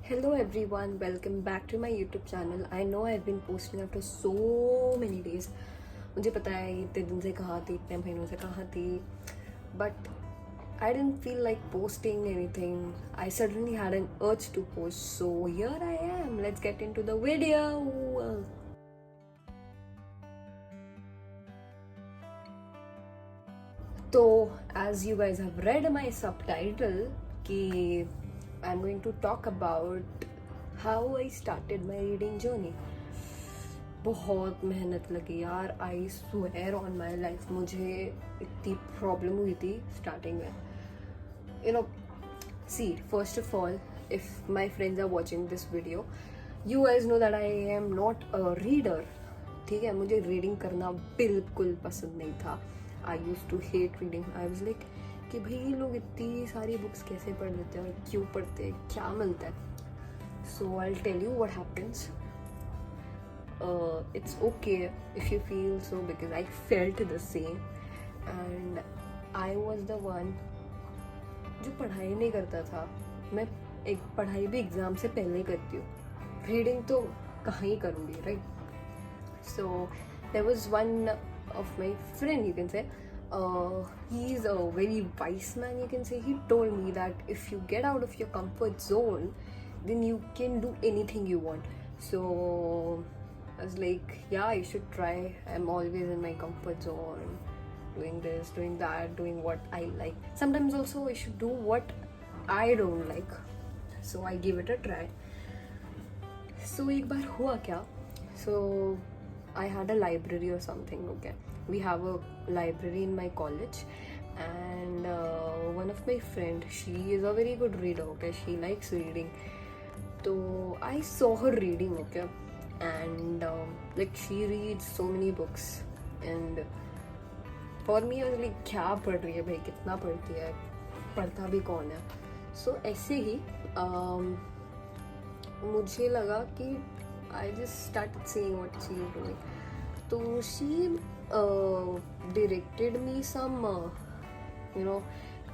Hello everyone, welcome back to my YouTube channel. I know I've been posting after so many days. मुझे पता है इतने दिन से कहाँ थी, इतने महीनों से कहाँ थी, but I didn't feel like posting anything. I suddenly had an urge to post, so here I am. Let's get into the video. So, as you guys have read my subtitle, कि I'm going to talk about how I started my reading journey. बहुत मेहनत लगी यार, I swear on my life. मुझे इतनी problem हुई थी starting में. You know, see first of all, if my friends are watching this video, you guys know that I am not a reader. ठीक है, मुझे रीडिंग करना बिल्कुल पसंद नहीं था. I use to hate reading. I was like कि भाई ये लोग इतनी सारी बुक्स कैसे पढ़ लेते हैं और क्यों पढ़ते हैं, क्या मिलता है. So I will tell you what happens. It's okay if you feel so, because I felt the same and I was the one जो पढ़ाई नहीं करता था. मैं एक पढ़ाई भी एग्ज़ाम से पहले करती हूँ, रीडिंग तो कहाँ ही करूँगी, right. So there was one of my friend, you can say, he is a very wise man, you can say. He told me that if you get out of your comfort zone, then you can do anything you want. So I was like, yeah, you should try. I'm always in my comfort zone, doing this, doing that, doing what I like. Sometimes also I should do what I don't like. So I give it a try. So एक बार हुआ क्या? So I had a library or something, okay? We have a library in my college, and one of my friend, she is a very good reader, okay? She likes reading. So I saw her reading, okay? And like she reads so many books, and for me I was like, क्या पढ़ रही है भाई, कितना पढ़ती है, पढ़ता भी कौन है. So ऐसे ही मुझे लगा कि I just started seeing what she is doing. तो she directed me some you know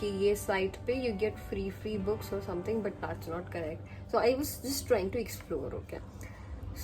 कि ये साइट पे you get free books or something, but that's not correct. So I was just trying to explore, okay?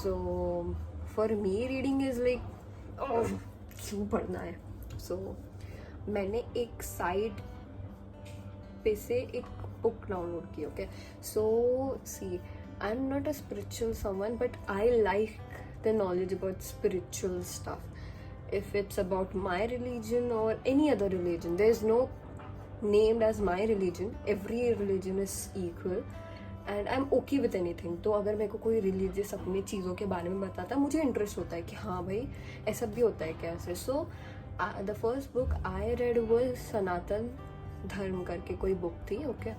So for me reading is like, oh, क्यों पढ़ना है. So मैंने एक site पे से एक बुक डाउनलोड की, okay. So see, I am not a spiritual someone, but I like the knowledge about spiritual stuff. If it's about my religion or any other religion, there is no named as my religion. Every religion is equal and I'm okay with anything. तो अगर मेरे को कोई religious अपनी चीज़ों के बारे में बताता है, मुझे इंटरेस्ट होता है कि हाँ भाई ऐसा भी होता है क्या ऐसे. So the first book I read was Sanatan Dharma करके कोई बुक थी, okay.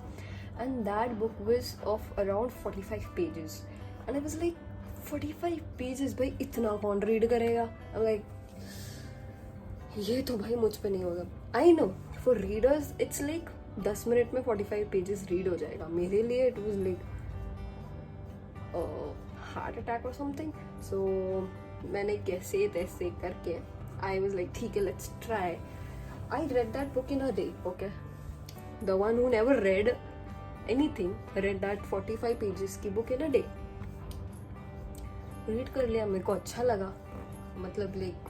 And that book was of around 45 pages, and I was like 45 pages, भाई इतना कौन रीड करेगा. लाइक ये तो भाई मुझ पे नहीं होगा. I know for readers it's like 10 minute में 45 पेजेस रीड हो जाएगा. मेरे लिए it was like heart attack और समथिंग. सो मैंने कैसे तैसे करके आई वाज लाइक ठीक है, let's try. I read that book in a day, okay. The one who never read anything read that 45 pages की book in a day. Read कर लिया, मेरे को अच्छा लगा. मतलब like,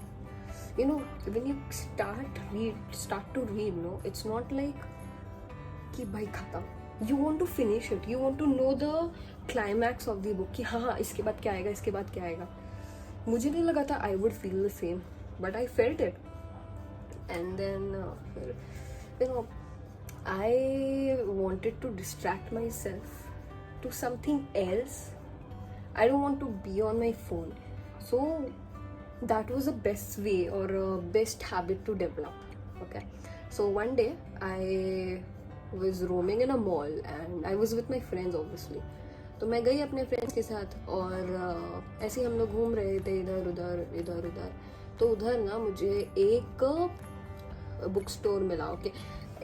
you know, when you start to read, no, it's not like कि भाई खत्म. You want to finish it, you want to know the climax of the book कि हाँ इसके बाद क्या आएगा, इसके बाद क्या आएगा. मुझे नहीं लगा था I would feel the same, but I felt it. And then you know, I wanted to distract myself to something else. I don't want to be on my phone. So that was the best way or best habit to develop, okay. So one day I was roaming in a mall and I was with my friends obviously. तो मैं गई अपने friends के साथ और ऐसे ही हम लोग घूम रहे थे इधर उधर. तो उधर ना मुझे एक बुक स्टोर मिला, ओके.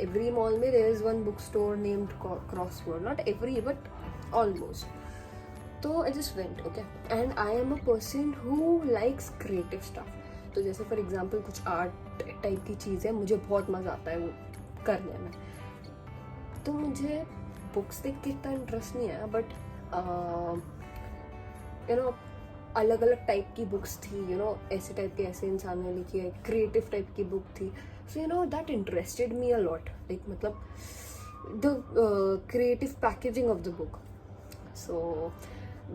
एवरी मॉल में there is one book store named Crossword, not every but almost. तो I just went, okay. And I am a person who likes creative stuff. तो जैसे फॉर एग्जाम्पल कुछ art type की चीज़ है, मुझे बहुत मज़ा आता है वो करने में. तो मुझे बुक्स देख के इतना इंटरेस्ट नहीं आया, बट यू नो अलग अलग टाइप की बुक्स थी, यू नो ऐसे टाइप के ऐसे इंसान ने लिखी है, क्रिएटिव टाइप की बुक थी. So you know that interested me a lot, like मतलब the creative packaging of the book. So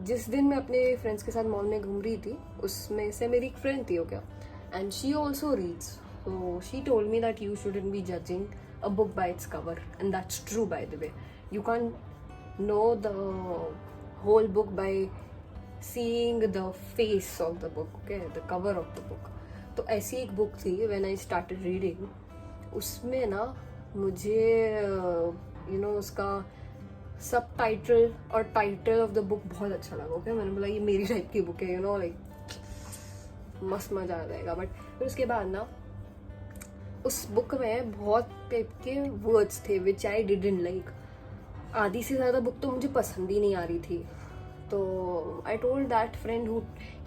जिस दिन मैं अपने फ्रेंड्स के साथ मॉल में घूम रही थी, उसमें से मेरी एक फ्रेंड थी, okay, and she also reads. So she told me that you shouldn't be judging a book by its cover, and that's true, by the way. You can't know the whole book by seeing the face of the book, okay, the cover of the book. तो ऐसी एक book थी, when I started reading, उसमें ना मुझे you no उसका सब title और टाइटल ऑफ द बुक बहुत अच्छा लगा. ओके, मैंने बोला ये मेरी टाइप की बुक है, यू नो लाइक मस्त मजा आ जाएगा. बट फिर उसके बाद ना उस बुक में बहुत टाइप के वर्ड्स थे विच आई डिडंट लाइक. आधी से ज़्यादा बुक तो मुझे पसंद ही नहीं आ रही थी. तो I told that friend who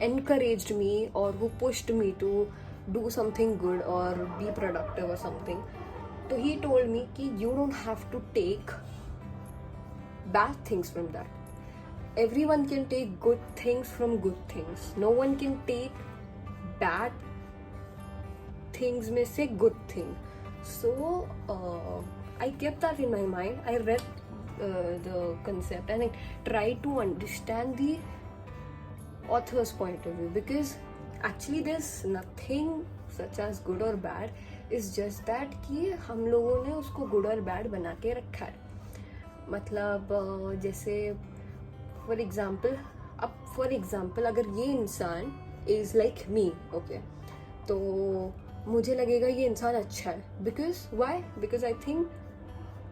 encouraged me और who pushed me to do something good और बी प्रोडक्टिव और समथिंग. तो ही टोल्ड मी कि you don't have to take bad things from that. Everyone can take good things from good things. No one can take bad things में से good thing. So I kept that in my mind. I read the concept and I tried to understand the author's point of view, because actually there's nothing such as good or bad. It's just that कि हम लोगों ने उसको good और bad बना के रखा है. मतलब जैसे फॉर एग्ज़ाम्पल अगर ये इंसान इज़ लाइक मी, ओके, तो मुझे लगेगा ये इंसान अच्छा है. Because I think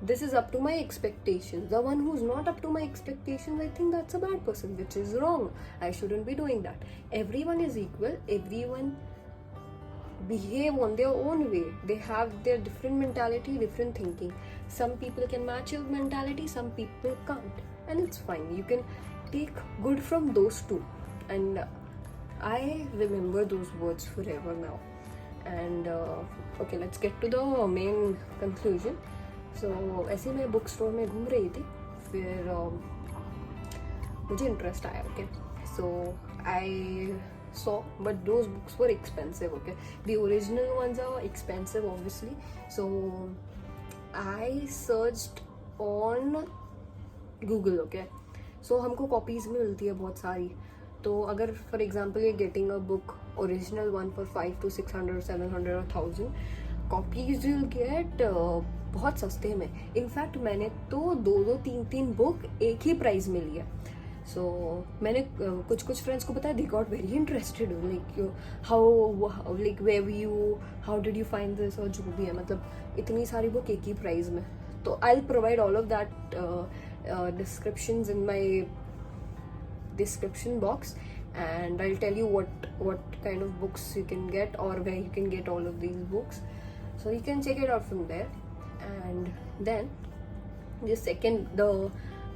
this is up to my expectations. The one who's not up to my expectations, I think that's a bad person, which is wrong. I shouldn't be doing that. Everyone is equal. Everyone behave on their own way. They have their different mentality, different thinking. Some people can match your mentality, some people can't, and it's fine. You can take good from those two. And I remember those words forever now. And okay, let's get to the main conclusion. So ऐसे मैं book store में घूम रही थी, फिर मुझे interest आया. Okay, so I saw, but those books were expensive. Okay, the original ones are expensive obviously. So I searched on Google. Okay, so हमको कॉपीज में मिलती है बहुत सारी. तो अगर फॉर एग्जाम्पल ये getting a book original one for 500 to 600 700 or 1000 copies will get बहुत सस्ते में. इनफैक्ट मैंने तो 2-3 बुक एक ही प्राइस में लिया. सो मैंने कुछ फ्रेंड्स को पता है, they got very interested, like how like where you, how did you find this, और जो भी है, मतलब इतनी सारी बुक एक ही प्राइस में. तो I will provide all of that descriptions in my description box, and I'll tell you what kind of books you can get or where you can get all of these books, so you can check it out from there. And then the second,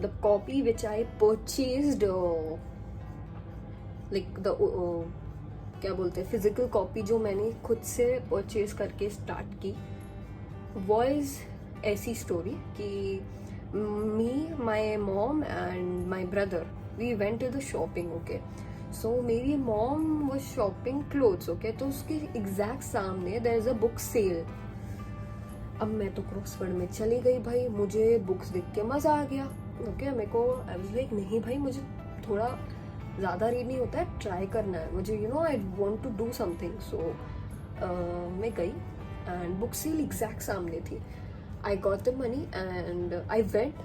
the copy which I purchased, like the क्या बोलते हैं, physical copy जो मैंने खुद से purchase करके start की, was ऐसी स्टोरी कि me, my mom and my brother, we went to the shopping. Okay, so मेरी mom was shopping clothes. Okay, तो उसके exact सामने there is a book sale. अब मैं तो क्रॉसवर्ड में चली गई भाई, मुझे बुक्स देख के मज़ा आ गया. ओके, मेरे को आई वाज लाइक नहीं भाई, मुझे थोड़ा ज़्यादा रीड नहीं होता है, ट्राई करना है मुझे, you know, I want to do something. So मैं गई एंड बुक सेल एग्जैक्ट सामने थी. I got the money and I went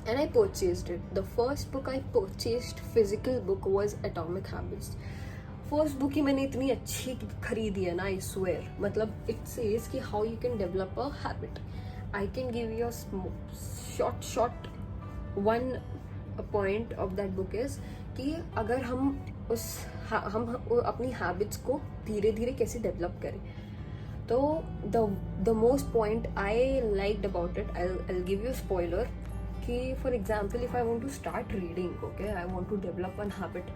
and I purchased it. The first book I purchased, physical book, was Atomic Habits. First book ही मैंने इतनी अच्छी खरीदी है ना, I swear. मतलब it says कि how you can develop a habit. I can give you a short one point of that book is कि अगर हम अपनी habits को धीरे धीरे कैसे develop करें. तो the most point I liked about it, I'll give you a spoiler, कि for example if I want to start reading, okay, I want to develop one habit,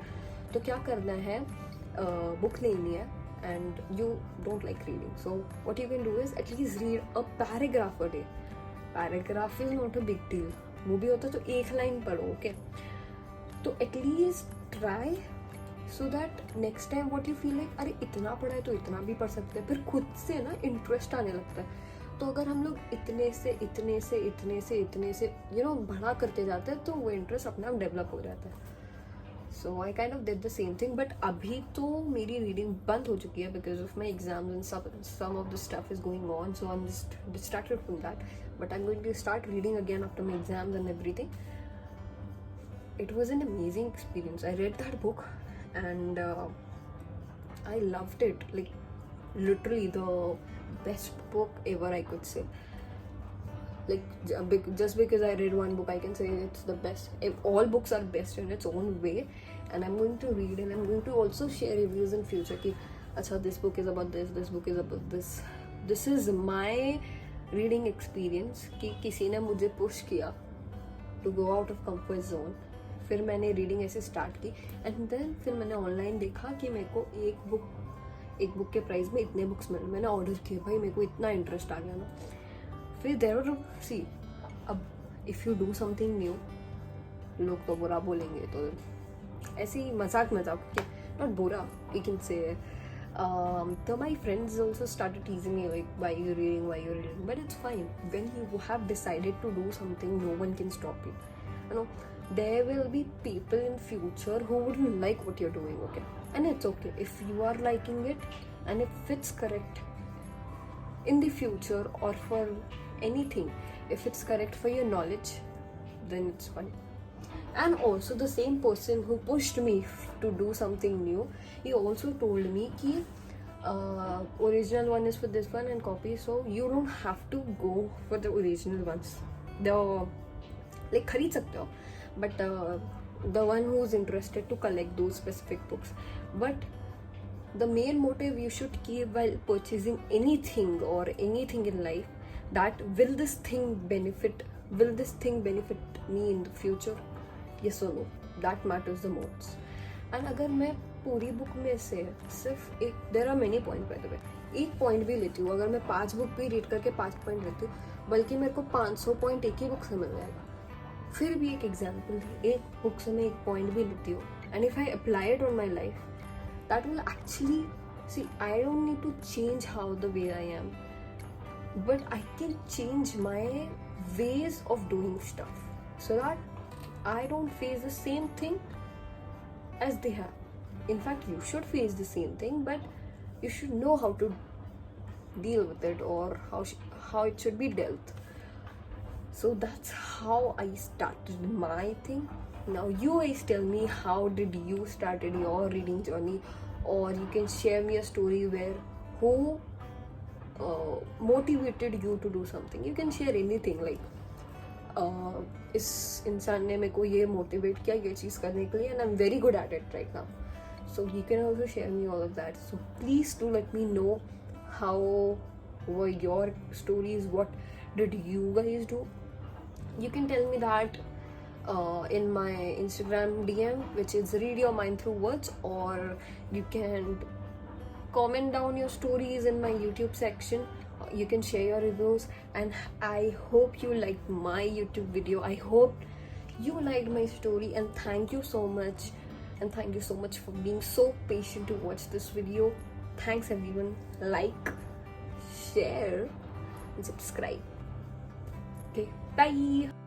तो क्या करना है, बुक लेनी है and you don't like reading, so what you can do is at least read a paragraph a day. Paragraph is not a big deal. वो भी होता तो एक लाइन पढ़ो, ओके? तो at least try so that next time what you feel like, अरे इतना पढ़ा है तो इतना भी पढ़ सकते हैं, फिर खुद से ना इंटरेस्ट आने लगता है। तो अगर हम लोग इतने से इतने से इतने से इतने से बढ़ा करते जाते हैं तो वो इंटरेस्ट अपने आप डेवलप हो जाता है। So I kind of did the same thing, but अभी तो मेरी रीडिंग बंद हो चुकी है because of my exams and some of the stuff is going on, so I am just distracted from that, but I am going to start reading again after my exams and everything. It was an amazing experience. I read that book and I loved it. Like literally the best book ever, I could say. Like just because I read one book, I can say it's the best. All books are best in its own way, and I'm going to read and I'm going to also share reviews in future. Ki, acha, this book is about this. This book is about this. This is my reading experience. कि किसी ने मुझे push किया to go out of comfort zone. फिर मैंने reading ऐसे start की and then फिर मैंने ऑनलाइन देखा कि मेरे को एक बुक के प्राइस में इतने बुक्स मिले, मैंने ऑर्डर किए, भाई मेरे को इतना इंटरेस्ट आ गया ना. फिर देयर सी, अब if you do something new, लोग तो बुरा बोलेंगे, तो ऐसे ही मजाक के नॉट बुरा, we can say. So my friends also started teasing me like, why you reading, but it's fine. When you have decided to do something, no one can stop you. There will be people in future who wouldn't like what you're doing, okay? And it's okay if you are liking it and if it's correct in the future or for anything, if it's correct for your knowledge, then it's fine. And also the same person who pushed me to do something new, he also told me ki original one is for this one and copy, so you don't have to go for the original ones. Like खरीद सकते हो, but the one who is interested to collect those specific books. But the main motive you should keep while purchasing anything or anything in life, that will this thing benefit me in the future, yes or no, that matters the most. And अगर मैं पूरी book में से सिर्फ एक, there are many point by the way, एक point भी लेती हूँ, अगर मैं 5 बुक भी रीड करके 5 पॉइंट लेती हूँ, बल्कि मेरे को 500 पॉइंट एक ही बुक से मिल जाएगा. फिर भी एक एग्जाम्पल थी, एक बुक से मैं एक पॉइंट भी लेती हूँ and if I apply it on my life, that will actually see, I don't need to change how the way I am, but I can change my ways of doing stuff so that I don't face the same thing as they have. In fact, you should face the same thing, but you should know how to deal with it or how it should be dealt. So that's how I started my thing. Now you guys tell me, how did you started your reading journey, or you can share me a story where who motivated you to do something. You can share anything like इस इंसान ने मेरे को ये motivate किया ये चीज़ करने के लिए and I'm very good at it right now. So you can also share me all of that. So please do let me know how were your stories, what did you guys do. You can tell me that in my Instagram DM, which is Read Your Mind Through Words, or you can comment down your stories in my YouTube section. You can share your reviews, and I hope you liked my YouTube video. I hope you liked my story, and thank you so much. And thank you so much for being so patient to watch this video. Thanks everyone. Like, share and subscribe. Okay, bye.